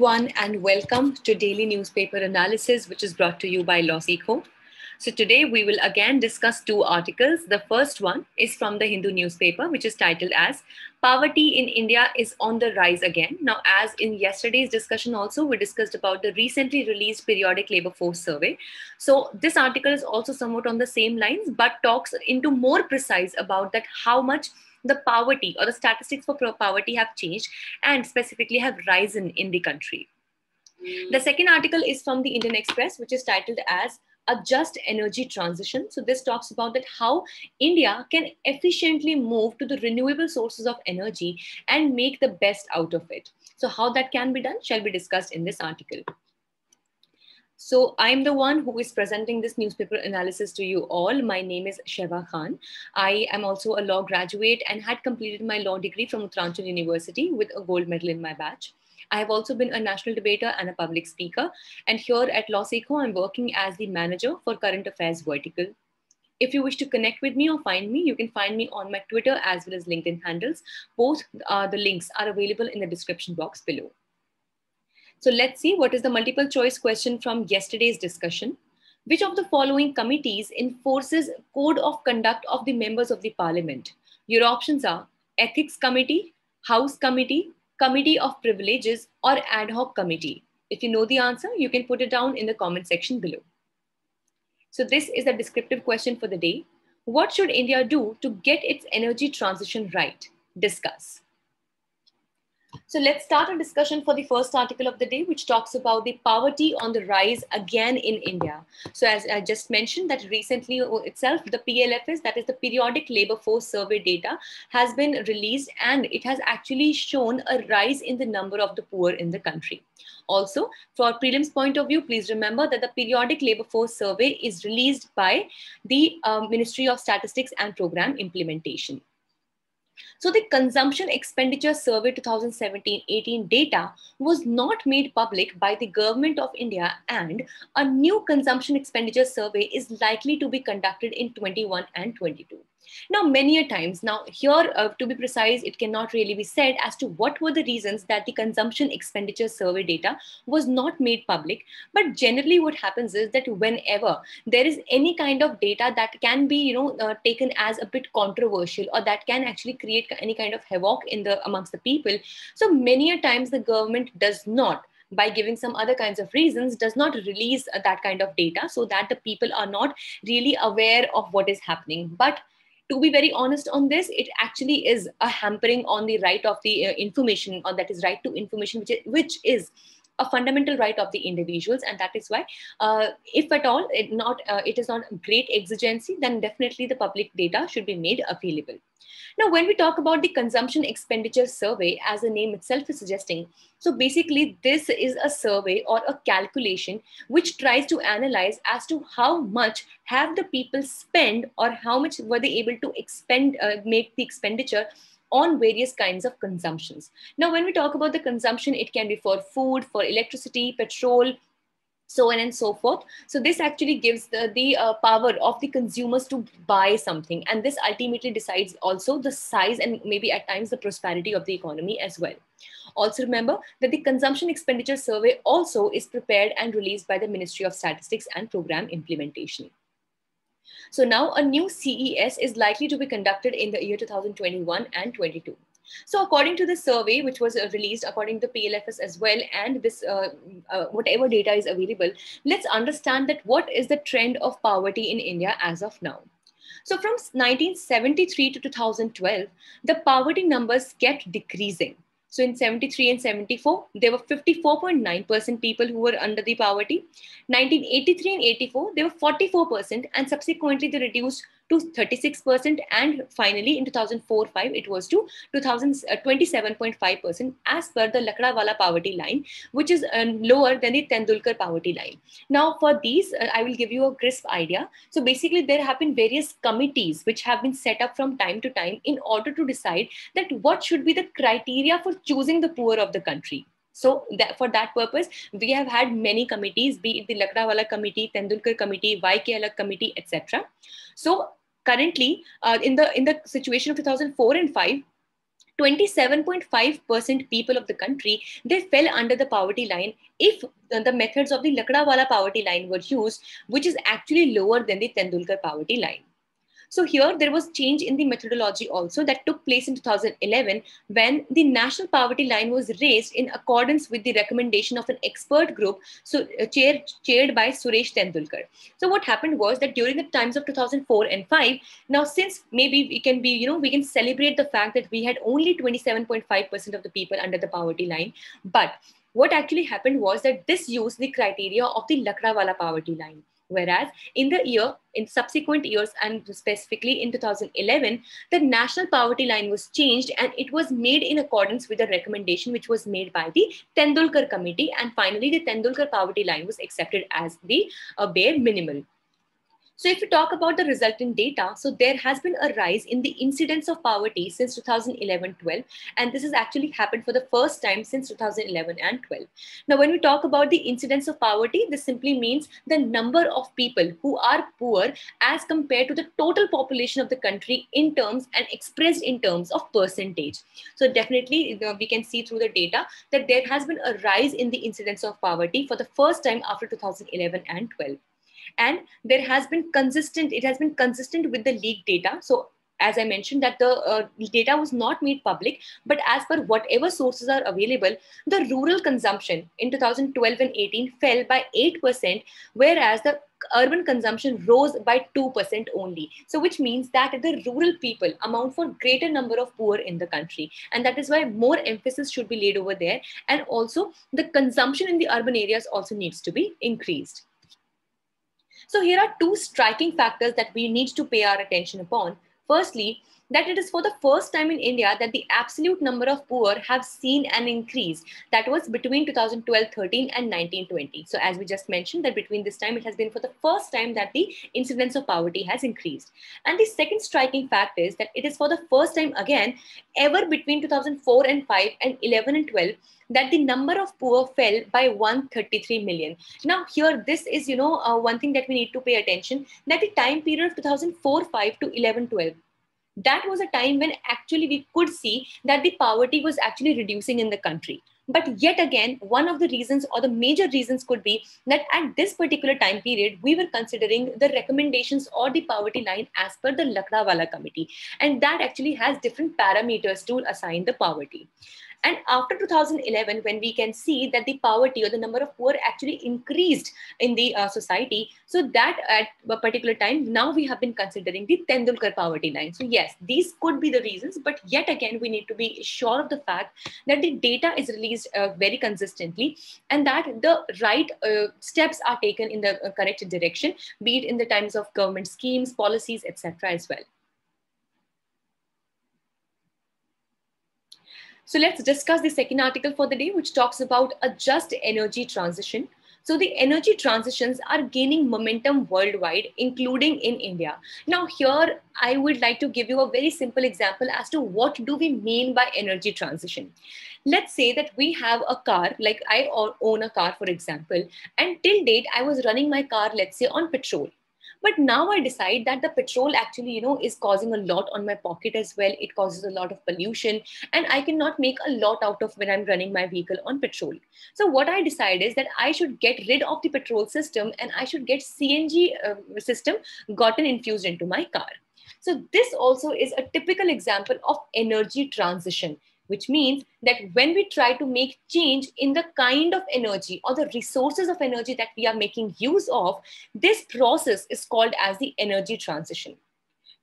everyone, and welcome to Daily Newspaper Analysis, which is brought to you by LawSikho. So today we will again discuss two articles. The first one is from the Hindu newspaper, which is titled as Poverty in India is on the Rise Again. Now, as in yesterday's discussion also, we discussed about the recently released periodic labor force survey. So this article is also somewhat on the same lines, but talks into more precise about that how much the poverty or the statistics for poverty have changed and specifically have risen in the country. The second article is from the Indian Express, which is titled as A Just Energy Transition. So this talks about that how India can efficiently move to the renewable sources of energy and make the best out of it. So how that can be done shall be discussed in this article. So I'm the one who is presenting this newspaper analysis to you all. My name is Sheva Khan. I am also a law graduate and had completed my law degree from Uttaranchal University with a gold medal in my batch. I have also been a national debater and a public speaker. And here at LawSikho, I'm working as the manager for current affairs vertical. If you wish to connect with me or find me, you can find me on my Twitter as well as LinkedIn handles. Both the links are available in the description box below. So let's see what is the multiple choice question from yesterday's discussion. Which of the following committees enforces code of conduct of the members of the parliament? Your options are Ethics Committee, House Committee, Committee of Privileges, or Ad Hoc Committee. If you know the answer, you can put it down in the comment section below. So this is the descriptive question for the day. What should India do to get its energy transition right? Discuss. So let's start a discussion for the first article of the day, which talks about the poverty on the rise again in India. So as I just mentioned that recently itself, the PLFS, that is the Periodic Labor Force Survey data, has been released and it has actually shown a rise in the number of the poor in the country. Also, for prelims point of view, please remember that the Periodic Labor Force Survey is released by the Ministry of Statistics and Program Implementation. So the Consumption Expenditure Survey 2017-18 data was not made public by the Government of India, and a new Consumption Expenditure Survey is likely to be conducted in 21 and 22. Now, many a times, now here to be precise, it cannot really be said as to what were the reasons that the Consumption Expenditure Survey data was not made public. But generally what happens is that whenever there is any kind of data that can be, taken as a bit controversial or that can actually create any kind of havoc amongst the people, so many a times the government does not, by giving some other kinds of reasons, does not release that kind of data so that the people are not really aware of what is happening. But to be very honest on this, it actually is a hampering on the right of the information, or that is right to information, which is a fundamental right of the individuals. And that is why, if at all it is not great exigency, then definitely the public data should be made available. Now, when we talk about the Consumption Expenditure Survey, as the name itself is suggesting, so basically this is a survey or a calculation which tries to analyze as to how much have the people spent or how much were they able to make the expenditure on various kinds of consumptions. Now, when we talk about the consumption, it can be for food, for electricity, petrol, so on and so forth. So this actually gives the power of the consumers to buy something. And this ultimately decides also the size and maybe at times the prosperity of the economy as well. Also remember that the Consumption Expenditure Survey also is prepared and released by the Ministry of Statistics and Program Implementation. So now a new CES is likely to be conducted in the year 2021 and 22. So according to the survey, which was released according to PLFS as well, and this whatever data is available, let's understand that what is the trend of poverty in India as of now. So from 1973 to 2012, the poverty numbers kept decreasing. So in 73 and 74, there were 54.9% people who were under the poverty. 1983 and 84, they were 44%, and subsequently they reduced to 36%, and finally in 2004-5 it was to 27.5% as per the Lakdawala poverty line, which is lower than the Tendulkar poverty line. Now for these, I will give you a crisp idea. So basically there have been various committees which have been set up from time to time in order to decide that what should be the criteria for choosing the poor of the country. So for that purpose, we have had many committees, be it the Lakdawala committee, Tendulkar committee, YK Alag committee, etc. So currently, in the situation of 2004 and 5, 27.5% people of the country, they fell under the poverty line if the methods of the Lakdawala poverty line were used, which is actually lower than the Tendulkar poverty line. So here there was change in the methodology also that took place in 2011 when the national poverty line was raised in accordance with the recommendation of an expert group, so chaired by Suresh Tendulkar. So what happened was that during the times of 2004 and 5, now since maybe we can be, we can celebrate the fact that we had only 27.5% of the people under the poverty line, but what actually happened was that this used the criteria of the Lakdawala poverty line. Whereas in subsequent years, and specifically in 2011, the national poverty line was changed and it was made in accordance with the recommendation which was made by the Tendulkar committee. And finally, the Tendulkar poverty line was accepted as the bare minimum. So if we talk about the resultant data, so there has been a rise in the incidence of poverty since 2011-12, and this has actually happened for the first time since 2011 and 12. Now, when we talk about the incidence of poverty, this simply means the number of people who are poor as compared to the total population of the country in terms and expressed in terms of percentage. So definitely we can see through the data that there has been a rise in the incidence of poverty for the first time after 2011 and 12. And there has been it has been consistent with the leaked data. So as I mentioned that the data was not made public, but as per whatever sources are available, the rural consumption in 2012 and 18 fell by 8%, whereas the urban consumption rose by 2% only. So which means that the rural people amount for greater number of poor in the country. And that is why more emphasis should be laid over there. And also the consumption in the urban areas also needs to be increased. So here are two striking factors that we need to pay our attention upon. Firstly, that it is for the first time in India that the absolute number of poor have seen an increase. That was between 2012-13 and 19-20. So as we just mentioned that between this time, it has been for the first time that the incidence of poverty has increased. And the second striking fact is that it is for the first time again, ever between 2004 and 5 and 11 and 12, that the number of poor fell by 133 million. Now here, this is, one thing that we need to pay attention, that the time period of 2004-5 to 11-12, that was a time when actually we could see that the poverty was actually reducing in the country. But yet again, one of the reasons or the major reasons could be that at this particular time period, we were considering the recommendations or the poverty line as per the Lakdawala committee. And that actually has different parameters to assign the poverty. And after 2011, when we can see that the poverty or the number of poor actually increased in the society, so that at a particular time, now we have been considering the Tendulkar poverty line. So yes, these could be the reasons, but yet again, we need to be sure of the fact that the data is released very consistently and that the right steps are taken in the correct direction, be it in the times of government schemes, policies, etc. as well. So let's discuss the second article for the day, which talks about a just energy transition. So the energy transitions are gaining momentum worldwide, including in India. Now here, I would like to give you a very simple example as to what do we mean by energy transition. Let's say that we have a car, like I own a car, for example, and till date, I was running my car, let's say, on petrol. But now I decide that the petrol actually, is causing a lot on my pocket as well. It causes a lot of pollution and I cannot make a lot out of when I'm running my vehicle on petrol. So what I decide is that I should get rid of the petrol system and I should get CNG system gotten infused into my car. So this also is a typical example of energy transition, which means that when we try to make change in the kind of energy or the resources of energy that we are making use of, this process is called as the energy transition.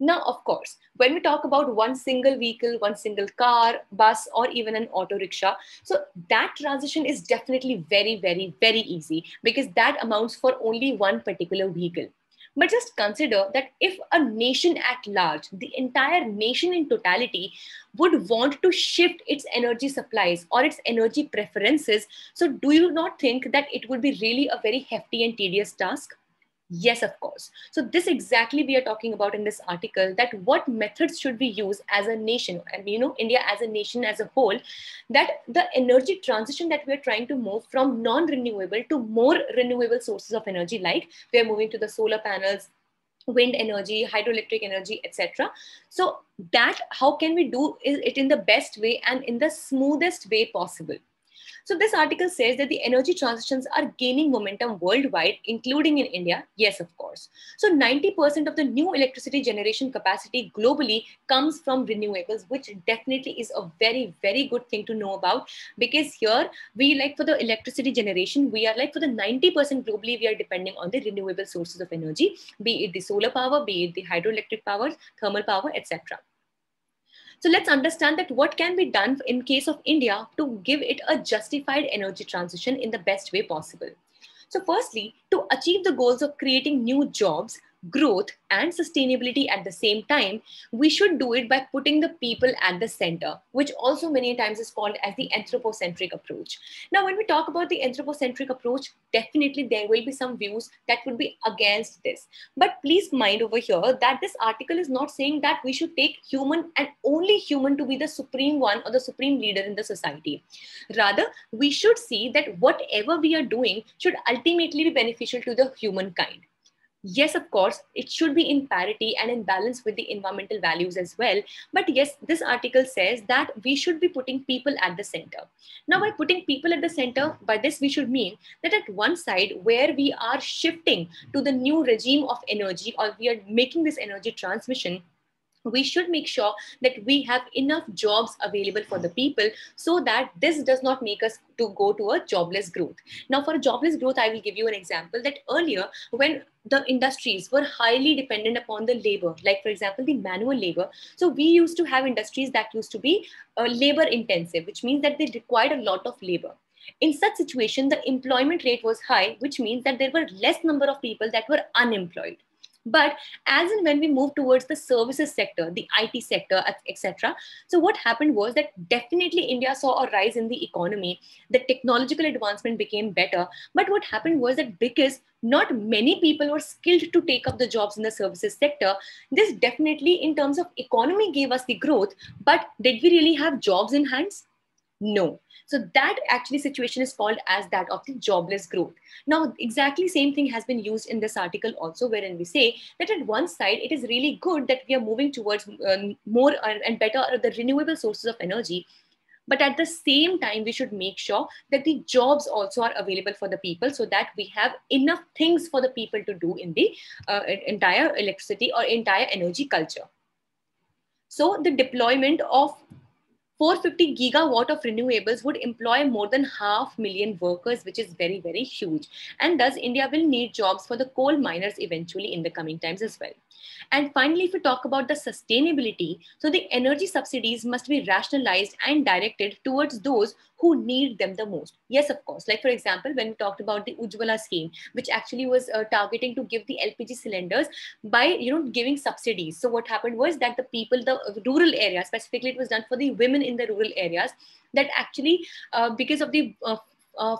Now, of course, when we talk about one single vehicle, one single car, bus, or even an auto rickshaw, so that transition is definitely very, very, very easy because that amounts for only one particular vehicle. But just consider that if a nation at large, the entire nation in totality, would want to shift its energy supplies or its energy preferences, so do you not think that it would be really a very hefty and tedious task? Yes, of course. So this exactly we are talking about in this article, that what methods should we use as a nation, and India as a nation as a whole, that the energy transition that we are trying to move from non-renewable to more renewable sources of energy, like we are moving to the solar panels, wind energy, hydroelectric energy, etc. So that how can we do it in the best way and in the smoothest way possible. So this article says that the energy transitions are gaining momentum worldwide, including in India. Yes, of course. So 90% of the new electricity generation capacity globally comes from renewables, which definitely is a very, very good thing to know about, because here we like for the electricity generation, we are like for the 90% globally, we are depending on the renewable sources of energy, be it the solar power, be it the hydroelectric power, thermal power, etc. So let's understand that what can be done in case of India to give it a justified energy transition in the best way possible. So firstly, to achieve the goals of creating new jobs, growth and sustainability at the same time, we should do it by putting the people at the center, which also many times is called as the anthropocentric approach. Now, when we talk about the anthropocentric approach, definitely there will be some views that would be against this. But please mind over here that this article is not saying that we should take human and only human to be the supreme one or the supreme leader in the society. Rather, we should see that whatever we are doing should ultimately be beneficial to the humankind. Yes, of course, it should be in parity and in balance with the environmental values as well. But yes, this article says that we should be putting people at the center. Now, by putting people at the center, by this we should mean that at one side where we are shifting to the new regime of energy, or we are making this energy transmission, we should make sure that we have enough jobs available for the people, so that this does not make us to go to a jobless growth. Now, for a jobless growth, I will give you an example that earlier when the industries were highly dependent upon the labor, like for example, the manual labor. So we used to have industries that used to be labor intensive, which means that they required a lot of labor. In such situation, the employment rate was high, which means that there were less number of people that were unemployed. But as and when we move towards the services sector, the IT sector, etc., so what happened was that definitely India saw a rise in the economy. The technological advancement became better. But what happened was that because not many people were skilled to take up the jobs in the services sector, this definitely in terms of economy gave us the growth. But did we really have jobs in hands? No. So that actually situation is called as that of the jobless growth. Now, exactly same thing has been used in this article also, wherein we say that at one side, it is really good that we are moving towards more and better the renewable sources of energy. But at the same time, we should make sure that the jobs also are available for the people, so that we have enough things for the people to do in the entire electricity or entire energy culture. So the deployment of 450 gigawatt of renewables would employ more than 500,000 workers, which is very, very huge. And thus, India will need jobs for the coal miners eventually in the coming times as well. And finally, if we talk about the sustainability, so the energy subsidies must be rationalized and directed towards those who need them the most. Yes, of course. Like for example, when we talked about the Ujjwala scheme, which actually was targeting to give the LPG cylinders by giving subsidies. So what happened was that the people, the rural areas, specifically it was done for the women in the rural areas, that actually because of the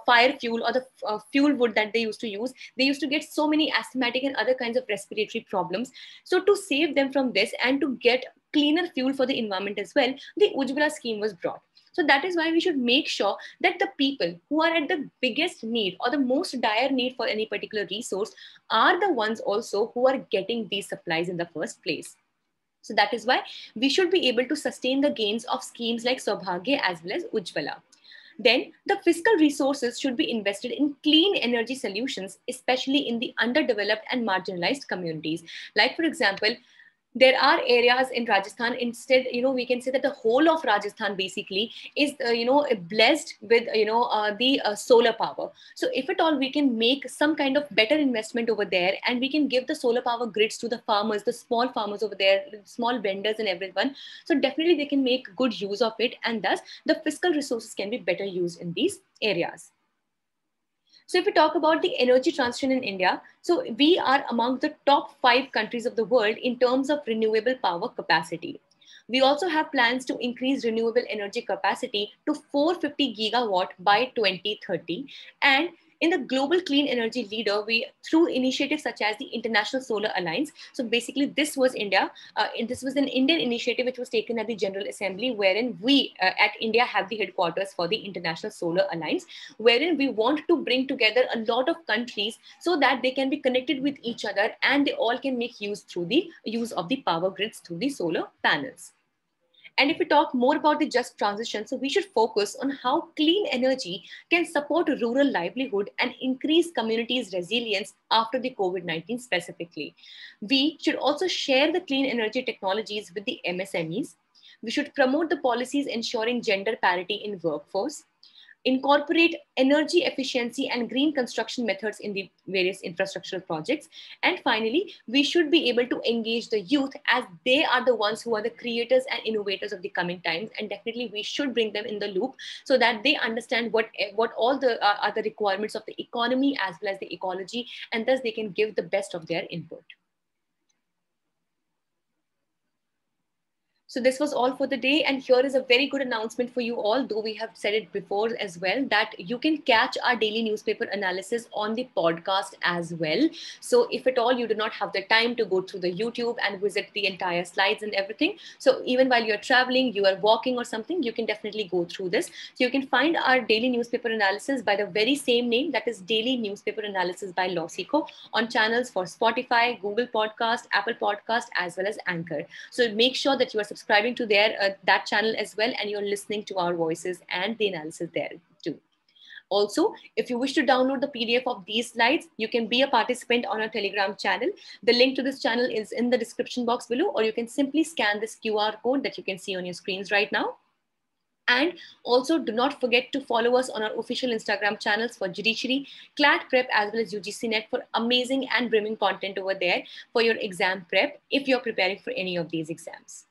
fire fuel or the fuel wood that they used to get so many asthmatic and other kinds of respiratory problems. So to save them from this and to get cleaner fuel for the environment as well, the Ujjwala scheme was brought. So that is why we should make sure that the people who are at the biggest need or the most dire need for any particular resource are the ones also who are getting these supplies in the first place. So that is why we should be able to sustain the gains of schemes like Saubhagya as well as Ujjwala. Then the fiscal resources should be invested in clean energy solutions, especially in the underdeveloped and marginalized communities. Like for example, there are areas in Rajasthan, instead, we can say that the whole of Rajasthan basically is, blessed with, the solar power. So if at all we can make some kind of better investment over there and we can give the solar power grids to the farmers, the small farmers over there, small vendors and everyone, so definitely they can make good use of it. And thus the fiscal resources can be better used in these areas. So if we talk about the energy transition in India, so we are among the top 5 countries of the world in terms of renewable power capacity. We also have plans to increase renewable energy capacity to 450 gigawatt by 2030. And In the global clean energy leader, we through initiatives such as the International Solar Alliance. So basically, this was India. And this was an Indian initiative which was taken at the General Assembly, wherein we at India have the headquarters for the International Solar Alliance, wherein we want to bring together a lot of countries so that they can be connected with each other and they all can make use through the use of the power grids through the solar panels. And if we talk more about the just transition, so we should focus on how clean energy can support rural livelihood and increase communities' resilience after the COVID-19 specifically. We should also share the clean energy technologies with the MSMEs. We should promote the policies ensuring gender parity in workforce, incorporate energy efficiency and green construction methods in the various infrastructural projects. And finally, we should be able to engage the youth, as they are the ones who are the creators and innovators of the coming times. And definitely we should bring them in the loop so that they understand what all the are the requirements of the economy as well as the ecology, and thus they can give the best of their input. So this was all for the day. And here is a very good announcement for you all, though we have said it before as well, that you can catch our daily newspaper analysis on the podcast as well. So if at all you do not have the time to go through the YouTube and visit the entire slides and everything, so even while you're traveling, you are walking or something, you can definitely go through this. So you can find our daily newspaper analysis by the very same name, that is Daily Newspaper Analysis by Losico, on channels for Spotify, Google Podcast, Apple Podcast, as well as Anchor. So make sure that you are subscribing to that channel as well, and you're listening to our voices and the analysis there too. Also, if you wish to download the PDF of these slides, you can be a participant on our Telegram channel. The link to this channel is in the description box below, or you can simply scan this QR code that you can see on your screens right now. And also do not forget to follow us on our official Instagram channels for Judiciary, CLAT Prep, as well as UGC Net for amazing and brimming content over there for your exam prep if you're preparing for any of these exams.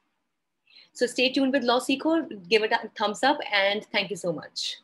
So stay tuned with Law Seeker, give it a thumbs up, and thank you so much.